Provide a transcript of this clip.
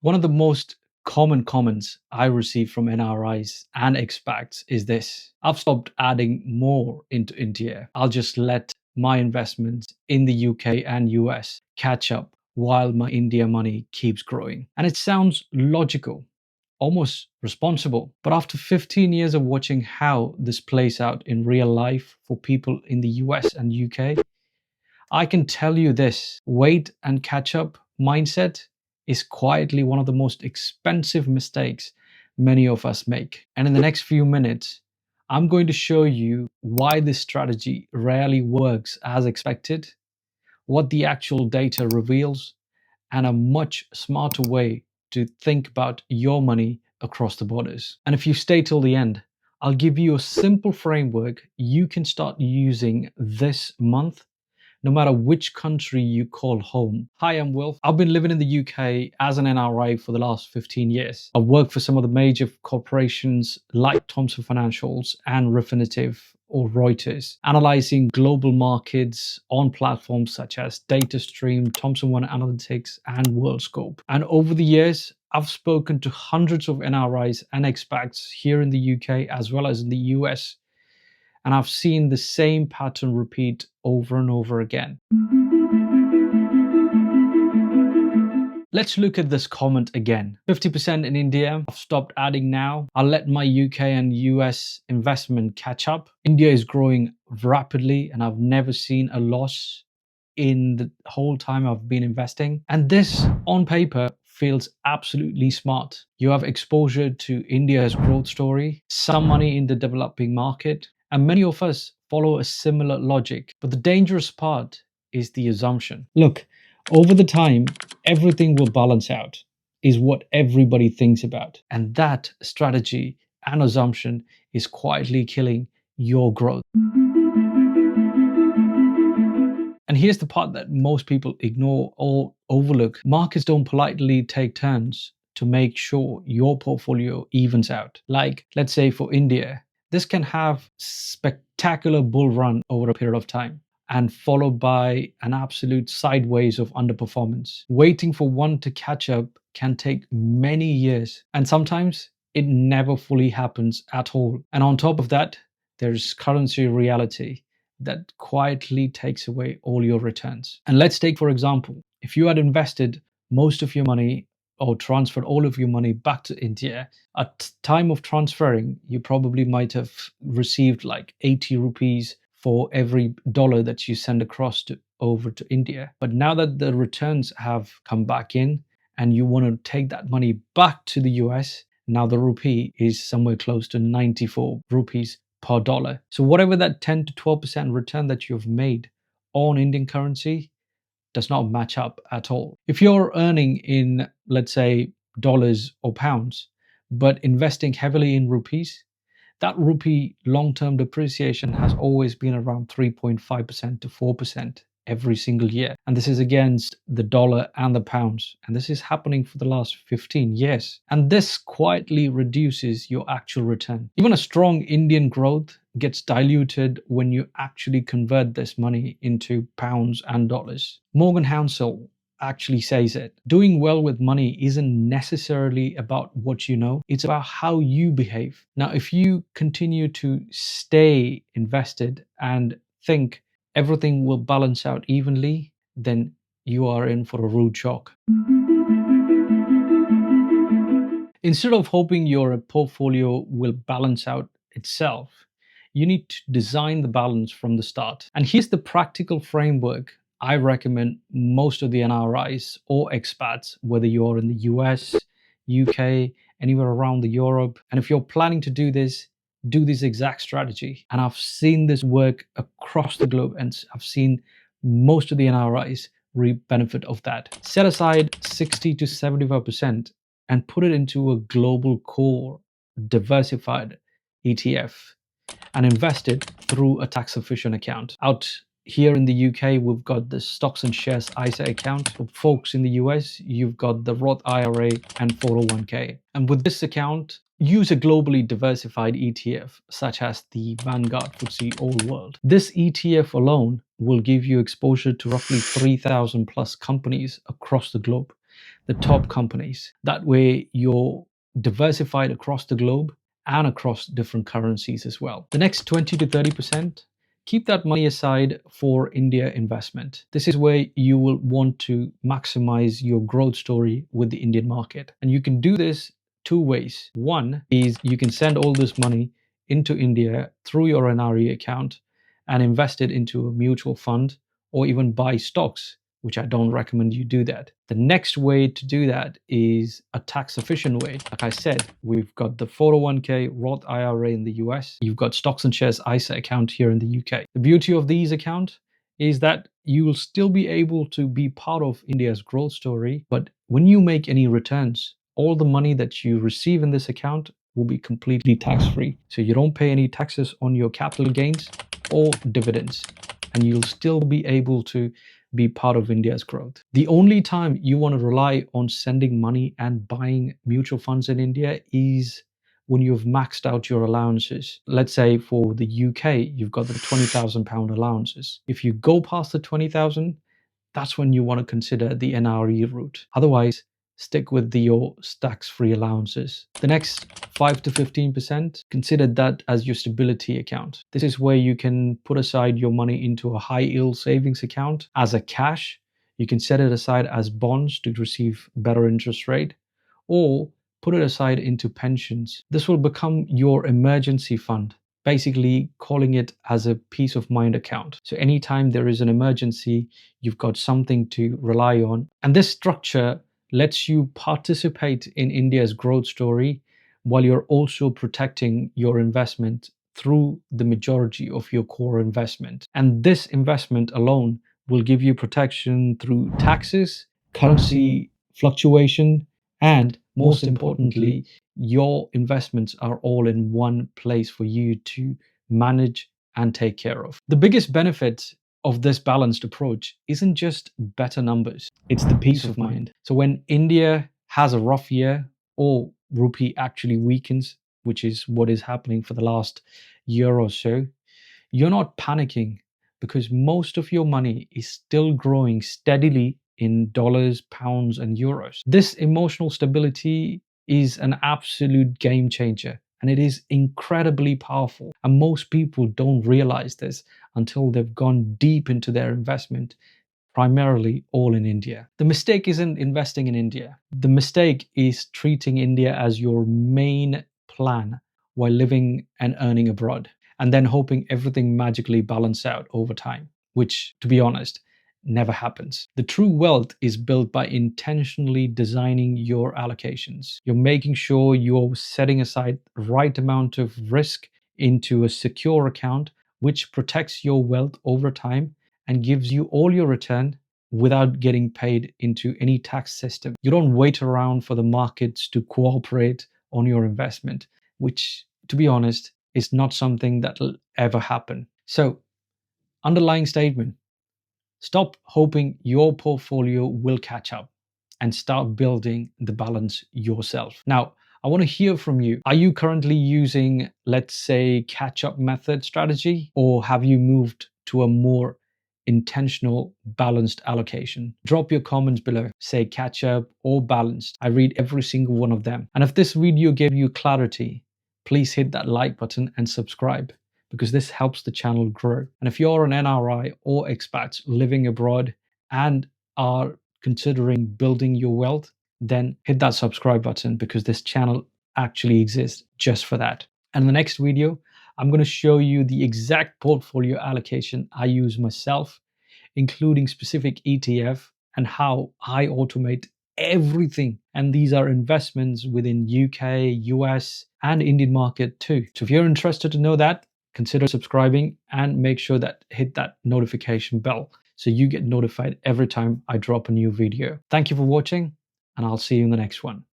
One of the most common comments I receive from NRIs and expats is this: I've stopped adding more into India. I'll just let my investments in the UK and US catch up while my India money keeps growing. And it sounds logical, almost responsible. But after 15 years of watching how this plays out in real life for people in the US and UK, I can tell you this: wait and catch up mindset is quietly one of the most expensive mistakes many of us make. And in the next few minutes, I'm going to show you why this strategy rarely works as expected, what the actual data reveals, and a much smarter way to think about your money across the borders. And if you stay till the end, I'll give you a simple framework you can start using this month, no matter which country you call home. Hi, I'm Will. I've been living in the UK as an NRI for the last 15 years. I've worked for some of the major corporations like Thomson Financials and Refinitiv or Reuters, analyzing global markets on platforms such as DataStream, Thomson One Analytics, and WorldScope. And over the years, I've spoken to hundreds of NRIs and expats here in the UK as well as in the US, and I've seen the same pattern repeat over and over again. Let's look at this comment again. 50% in India. I've stopped adding now. I'll let my UK and US investment catch up. India is growing rapidly and I've never seen a loss in the whole time I've been investing. And this, on paper, feels absolutely smart. You have exposure to India's growth story, some money in the developing market, and many of us follow a similar logic. But the dangerous part is the assumption. Look, over the time, everything will balance out, is what everybody thinks about. And that strategy and assumption is quietly killing your growth. And here's the part that most people ignore or overlook. Markets don't politely take turns to make sure your portfolio evens out. Like, let's say for India, this can have spectacular bull run over a period of time and followed by an absolute sideways of underperformance. Waiting for one to catch up can take many years, and sometimes it never fully happens at all. And on top of that, there's currency reality that quietly takes away all your returns. And let's take, for example, if you had invested most of your money or transferred all of your money back to India, at time of transferring, you probably might have received like 80 rupees for every dollar that you send across over to India. But now that the returns have come back in and you want to take that money back to the US, now the rupee is somewhere close to 94 rupees per dollar. So whatever that 10 to 12% return that you've made on Indian currency does not match up at all. If you're earning in, let's say, dollars or pounds, but investing heavily in rupees, that rupee long-term depreciation has always been around 3.5% to 4% every single year. And this is against the dollar and the pounds. And this is happening for the last 15 years. And this quietly reduces your actual return. Even a strong Indian growth gets diluted when you actually convert this money into pounds and dollars. Morgan Housel actually says it. Doing well with money isn't necessarily about what you know, it's about how you behave. Now, if you continue to stay invested and think everything will balance out evenly, then you are in for a rude shock. Instead of hoping your portfolio will balance out itself, you need to design the balance from the start. And here's the practical framework I recommend most of the NRIs or expats, whether you're in the US, UK, anywhere around the Europe. And if you're planning to do this exact strategy. And I've seen this work across the globe, and I've seen most of the NRIs reap benefit of that. Set aside 60 to 75% and put it into a global core diversified ETF and invest it through a tax efficient account. Out here in the UK, we've got the stocks and shares ISA account. For folks in the US, you've got the Roth IRA and 401k. And with this account, use a globally diversified ETF, such as the Vanguard FTSE All World. This ETF alone will give you exposure to roughly 3,000 plus companies across the globe. the top companies. That way you're diversified across the globe and across different currencies as well. The next 20 to 30%, keep that money aside for India investment. This is where you will want to maximize your growth story with the Indian market. And you can do this two ways. One is you can send all this money into India through your NRE account and invest it into a mutual fund or even buy stocks, which I don't recommend you do that. The next way to do that is a tax efficient way. Like I said, we've got the 401k Roth IRA in the US. You've got stocks and shares ISA account here in the UK. The beauty of these accounts is that you will still be able to be part of India's growth story. But when you make any returns, all the money that you receive in this account will be completely tax-free. So you don't pay any taxes on your capital gains or dividends, and you'll still be able to be part of India's growth. The only time you want to rely on sending money and buying mutual funds in India is when you've maxed out your allowances. Let's say for the UK, you've got the £20,000 allowances. If you go past the 20,000, that's when you want to consider the NRE route. Otherwise, stick with your tax-free allowances. The next 5 to 15%, consider that as your stability account. This is where you can put aside your money into a high-yield savings account as a cash. You can set it aside as bonds to receive better interest rate, or put it aside into pensions. This will become your emergency fund, basically calling it as a peace of mind account. So anytime there is an emergency, you've got something to rely on. And this structure lets you participate in India's growth story while you're also protecting your investment through the majority of your core investment. And this investment alone will give you protection through taxes, currency fluctuation, and most importantly, your investments are all in one place for you to manage and take care of. The biggest benefit of this balanced approach isn't just better numbers, it's the peace of mind. So when India has a rough year or rupee actually weakens, which is what is happening for the last year or so, you're not panicking because most of your money is still growing steadily in dollars, pounds, and euros. This emotional stability is an absolute game changer, and it is incredibly powerful. And most people don't realize this until they've gone deep into their investment, primarily all in India. The mistake isn't investing in India. The mistake is treating India as your main plan while living and earning abroad, and then hoping everything magically balances out over time, which, to be honest, never happens. The true wealth is built by intentionally designing your allocations. You're making sure you're setting aside the right amount of risk into a secure account, which protects your wealth over time and gives you all your return without getting paid into any tax system. You don't wait around for the markets to cooperate on your investment, which, to be honest, is not something that will ever happen. So, underlying statement: stop hoping your portfolio will catch up and start building the balance yourself. Now, I want to hear from you. Are you currently using, let's say, catch-up method strategy, or have you moved to a more intentional, balanced allocation? Drop your comments below. Say catch up or balanced. I read every single one of them. And if this video gave you clarity, please hit that like button and subscribe, because this helps the channel grow. And if you're an NRI or expat living abroad and are considering building your wealth, then hit that subscribe button, because this channel actually exists just for that. And in the next video, I'm going to show you the exact portfolio allocation I use myself, including specific ETF and how I automate everything. And these are investments within UK, US, and Indian market too. So if you're interested to know that, consider subscribing and make sure that hit that notification bell so you get notified every time I drop a new video. Thank you for watching, and I'll see you in the next one.